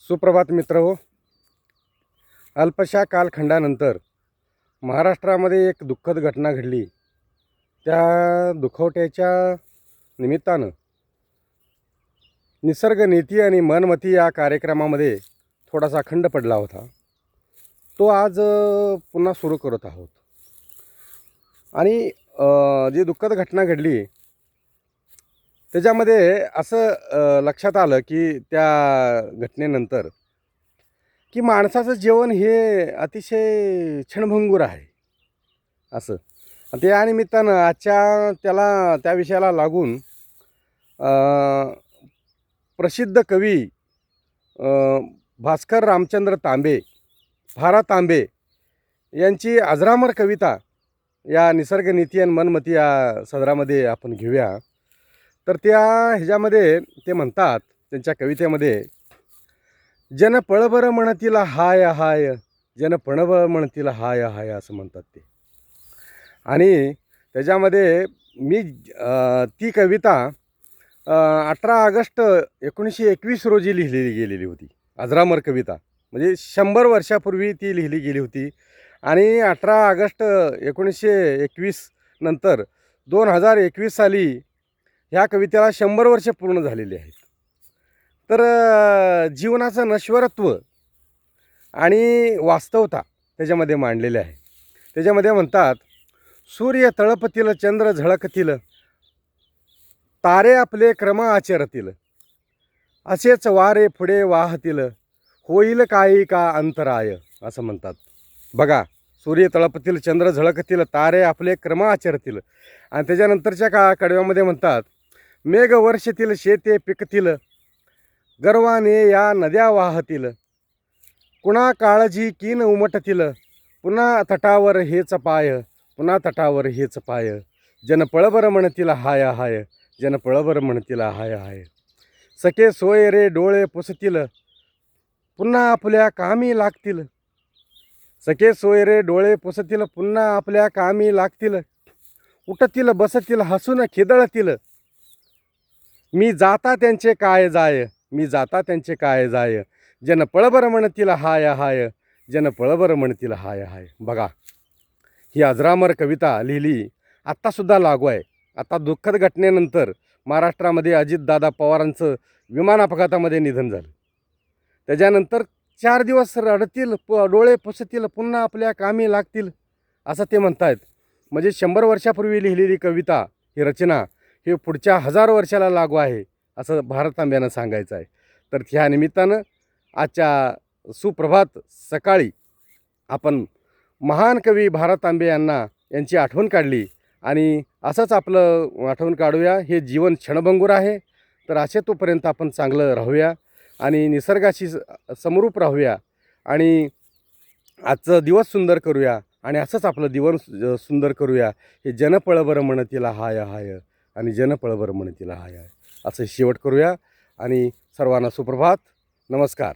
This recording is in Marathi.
सुप्रभात मित्रहो. अल्पशा कालखंडानंतर महाराष्ट्रामध्ये एक दुःखद घटना घडली. त्या दुखवट्याच्या निमित्तानं निसर्ग नीती आणि मनमती या कार्यक्रमामध्ये थोडासा खंड पडला होता. तो आज पुन्हा सुरू करत आहोत. आणि जी दुःखद घटना घडली त्याच्यामध्ये असं लक्षात आलं की त्या घटनेनंतर की माणसाचं जीवन हे अतिशय क्षणभंगूर आहे असं. त्या निमित्तानं आजच्या त्या विषयाला लागून प्रसिद्ध कवी भास्कर रामचंद्र तांबे, भा. तांबे यांची अजरामर कविता या निसर्गनीती आणि मनमती या सदरामध्ये आपण घेऊया. तर ह्याच्यामध्ये ते म्हणतात, त्यांच्या कवितेमध्ये, जन पळभर म्हणतील हाय हाय, जन पळभर म्हणतील हाय हाय असं म्हणतात ते. आणि त्याच्यामध्ये मी ती कविता 18 ऑगस्ट 1921 रोजी लिहिलेली गेलेली होती. अजरामर कविता म्हणजे 100 वर्षापूर्वी ती लिहिली गेली होती. आणि 18 ऑगस्ट 1921 नंतर 2021 साली ह्या कवितेला 100 वर्ष पूर्ण झालेली आहेत. तर जीवनाचं नश्वरत्व आणि वास्तवता त्याच्यामध्ये मांडलेले आहे. त्याच्यामध्ये म्हणतात, सूर्य तळपतील, चंद्र झळकतील, तारे आपले क्रम आचरतील, असेच वारे पुढे वाहतील, होईल काही का अंतराय असं म्हणतात. बघा, सूर्य तळपतील, चंद्र झळकतील, तारे आपले क्रम आचरतील. आणि त्याच्यानंतरच्या कडव्यामध्ये म्हणतात, मेघ वर्षतील, शेते पिकतील, गर्वाने या नद्या वाहतील, कुणा काळजी कीन उमटतील, पुन्हा तटावर हेच पाय, पुन्हा तटावर हेच पाय, जन पळभर म्हणतील हाय हाय, जन पळभर म्हणतील हाय हाय, सखे सोय रे डोळे पुसतील, पुन्हा आपल्या कामी लागतील, सखे सोय रे डोळे पुसतील, पुन्हा आपल्या कामी लागतील, उठतील बसतील, हसून खिदळतील, मी जाता त्यांचे काय जाय, मी जाता त्यांचे काय जाय, जन पळभर म्हणतील हाय हाय, जन पळभर म्हणतील हाय हाय. बघा, ही अजरामर कविता लिहिली आत्तासुद्धा लागू आहे. आता दुःखद घटनेनंतर महाराष्ट्रामध्ये अजितदादा पवारांचं विमान अपघातामध्ये निधन झालं. त्याच्यानंतर 4 दिवस रडतील, डोळे पुसतील, पुन्हा आपल्या कामी लागतील असं ते म्हणतायत. म्हणजे 100 वर्षापूर्वी लिहिलेली कविता, ही रचना, हे पुढच्या 1000 वर्षाला लागू आहे असं भा. तांब्यानं सांगायचं आहे. तर ह्या निमित्तानं आजच्या सुप्रभात सकाळी आपण महान कवी भा. तांबे यांची आठवण काढली. आणि असंच आपलं आठवण काढूया. हे जीवन क्षणभंगूर आहे, तर असे तोपर्यंत आपण चांगलं राहूया आणि निसर्गाशी समरूप राहूया आणि आजचं दिवस सुंदर करूया आणि असंच आपलं जीवन सुंदर करूया. हे जन पळभर म्हणतील हाय हाय आणि जन पळभर म्हणतील हाय हाय असं शेवट करूया. आणि सर्वांना सुप्रभात, नमस्कार.